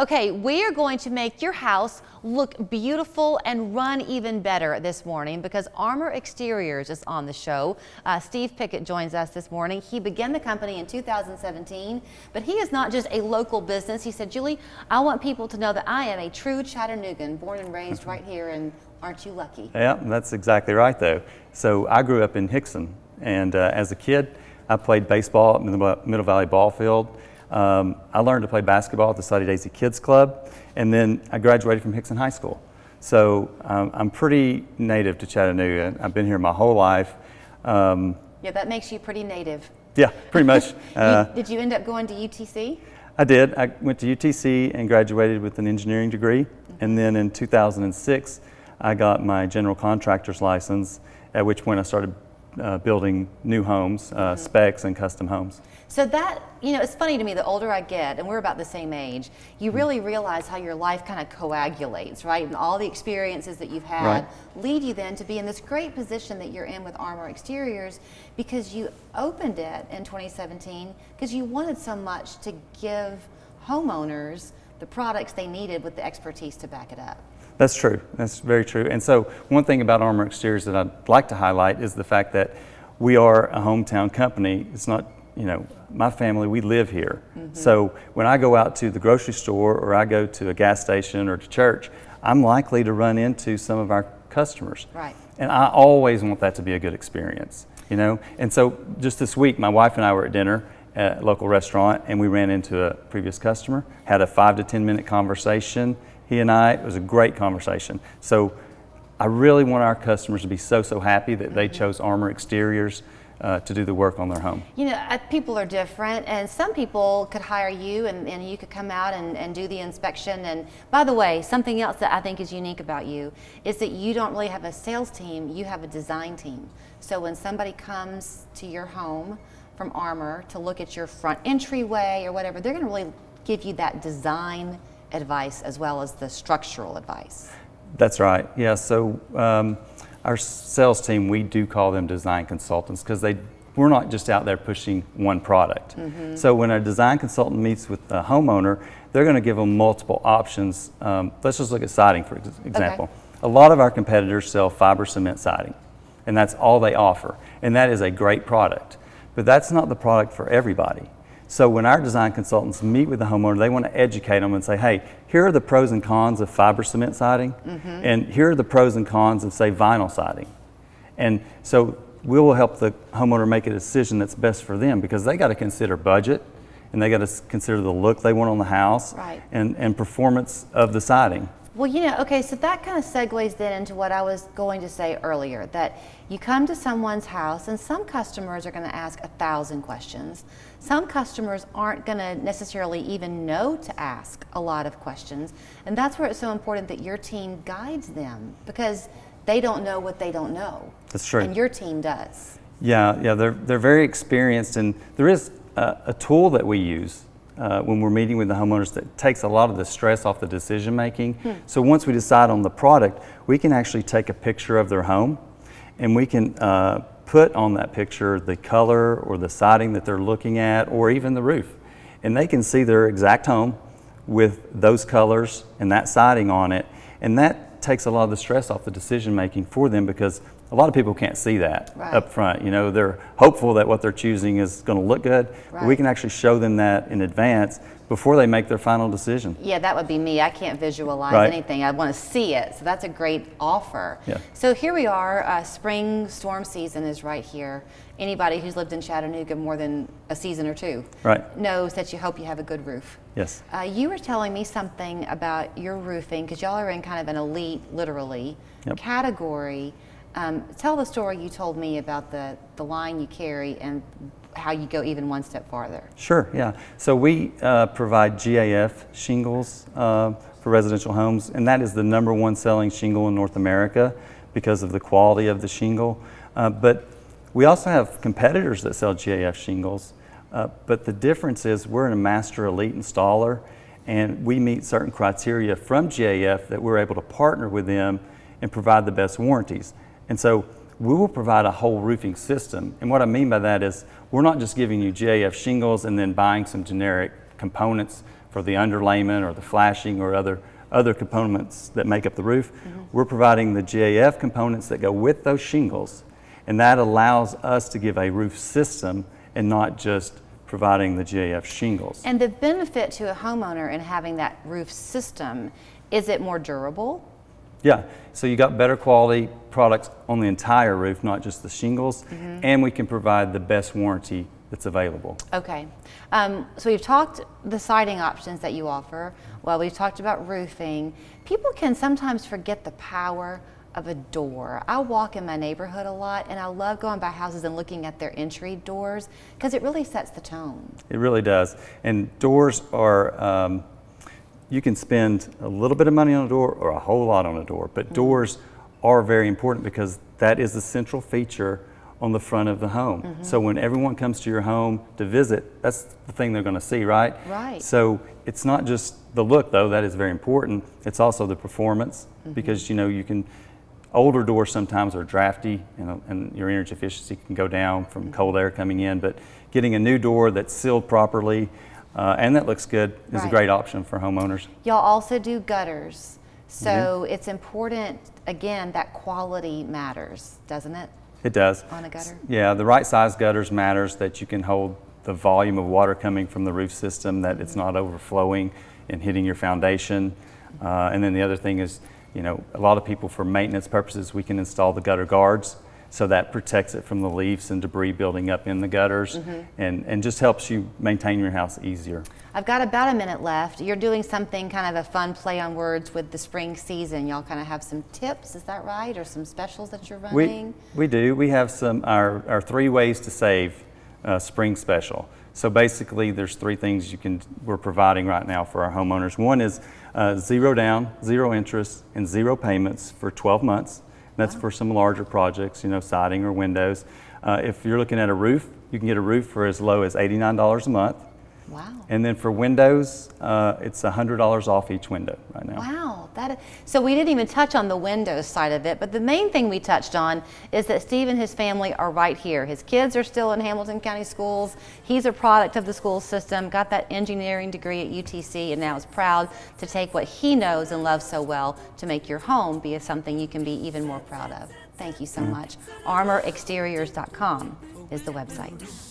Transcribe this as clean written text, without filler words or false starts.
Okay, we are going to make your house look beautiful and run even better this morning because Armor Xteriors is on the show. Steve Pickett joins us this morning. He began the company in 2017, but he is not just a local business. He said, Julie, I want people to know that I am a true Chattanoogan, born and raised right here, and aren't you lucky? Yeah, that's exactly right though. So I grew up in Hickson, and as a kid, I played baseball at the Middle Valley Ball Field. I learned to play basketball at the Sunny Daisy Kids Club, and then I graduated from Hickson High School. So I'm pretty native to Chattanooga. I've been here my whole life. Yeah, that makes you pretty native. Yeah, pretty much. Did you end up going to UTC? I did. I went to UTC and graduated with an engineering degree. And then in 2006, I got my general contractor's license, at which point I started building new homes, specs and custom homes. So that, you know, it's funny to me, the older I get, and we're about the same age, you really realize how your life kind of coagulates, right? And all the experiences that you've had lead you then to be in this great position that you're in with Armor Xteriors, because you opened it in 2017 because you wanted so much to give homeowners the products they needed with the expertise to back it up. That's true. That's very true. And so one thing about Armor Xteriors that I'd like to highlight is the fact that we are a hometown company. It's not, you know, my family, we live here. So when I go out to the grocery store or I go to a gas station or to church, I'm likely to run into some of our customers. Right. And I always want that to be a good experience, you know? And so just this week, my wife and I were at dinner at a local restaurant, and we ran into a previous customer, had a 5 to 10 minute conversation. He and I, it was a great conversation. So I really want our customers to be so happy that they chose Armor Xteriors to do the work on their home. You know, people are different, and some people could hire you and you could come out and do the inspection. And by the way, something else that I think is unique about you is that you don't really have a sales team, you have a design team. So when somebody comes to your home from Armor to look at your front entryway or whatever, they're going to really give you that design advice as well as the structural advice. That's right. Yeah. So our sales team, we do call them design consultants because we're not just out there pushing one product. So when a design consultant meets with a homeowner, they're going to give them multiple options. Let's just look at siding, for example. Okay. A lot of our competitors sell fiber cement siding, and that's all they offer. And that is a great product, but that's not the product for everybody. So when our design consultants meet with the homeowner, they want to educate them and say, hey, here are the pros and cons of fiber cement siding, and here are the pros and cons of, say, vinyl siding. And so we will help the homeowner make a decision that's best for them, because they got to consider budget, and they got to consider the look they want on the house, and performance of the siding. Well, you know, okay, so that kind of segues then into what I was going to say earlier, that you come to someone's house and some customers are going to ask 1,000 questions. Some customers aren't going to necessarily even know to ask a lot of questions. And that's where it's so important that your team guides them, because they don't know what they don't know. That's true. And your team does. Yeah, they're very experienced, and there is a tool that we use when we're meeting with the homeowners that takes a lot of the stress off the decision making. So once we decide on the product, we can actually take a picture of their home, and we can put on that picture the color or the siding that they're looking at, or even the roof. And they can see their exact home with those colors and that siding on it. And that takes a lot of the stress off the decision making for them, because a lot of people can't see that up front. You know, they're hopeful that what they're choosing is going to look good. But we can actually show them that in advance before they make their final decision. Yeah, that would be me. I can't visualize anything. I want to see it. So that's a great offer. Yeah. So here we are. Spring storm season is right here. Anybody who's lived in Chattanooga more than a season or two knows that you hope you have a good roof. Yes. You were telling me something about your roofing, because y'all are in kind of an elite, literally, category. Tell the story you told me about the line you carry and how you go even one step farther. Sure, yeah. So we provide GAF shingles for residential homes, and that is the #1 selling shingle in North America because of the quality of the shingle. But we also have competitors that sell GAF shingles, but the difference is we're a master elite installer, and we meet certain criteria from GAF that we're able to partner with them and provide the best warranties. And so we will provide a whole roofing system. And what I mean by that is we're not just giving you GAF shingles and then buying some generic components for the underlayment or the flashing or other components that make up the roof. We're providing the GAF components that go with those shingles, and that allows us to give a roof system and not just providing the GAF shingles. And the benefit to a homeowner in having that roof system, is it more durable? Yeah, so you got better quality products on the entire roof, not just the shingles, and we can provide the best warranty that's available. Okay, so we've talked the siding options that you offer. Well, we've talked about roofing. People can sometimes forget the power of a door. I walk in my neighborhood a lot, and I love going by houses and looking at their entry doors because it really sets the tone. It really does. And doors are, you can spend a little bit of money on a door or a whole lot on a door, but doors are very important because that is the central feature on the front of the home. So when everyone comes to your home to visit, that's the thing they're going to see, right? Right. So it's not just the look, though, that is very important. It's also the performance because, you know, you can, older doors sometimes are drafty, you know, and your energy efficiency can go down from cold air coming in, but getting a new door that's sealed properly and that looks good is a great option for homeowners. Y'all also do gutters. So it's important, again, that quality matters, doesn't it? It does. On a gutter? Yeah, the right size gutters matters, that you can hold the volume of water coming from the roof system, that it's not overflowing and hitting your foundation. And then the other thing is, you know, a lot of people, for maintenance purposes, we can install the gutter guards, so that protects it from the leaves and debris building up in the gutters and just helps you maintain your house easier. I've got about a minute left. You're doing something kind of a fun play on words with the spring season. Y'all kind of have some tips, is that right? Or some specials that you're running? We do. We have some, our 3 ways to save spring special. So basically there's 3 things we're providing right now for our homeowners. One is 0 down, 0 interest, and 0 payments for 12 months. That's for some larger projects, you know, siding or windows. If you're looking at a roof, you can get a roof for as low as $89 a month. Wow. And then for windows, it's $100 off each window right now. Wow. So we didn't even touch on the windows side of it, but the main thing we touched on is that Steve and his family are right here. His kids are still in Hamilton County Schools. He's a product of the school system, got that engineering degree at UTC, and now is proud to take what he knows and loves so well to make your home be something you can be even more proud of. Thank you so much. ArmorXteriors.com is the website.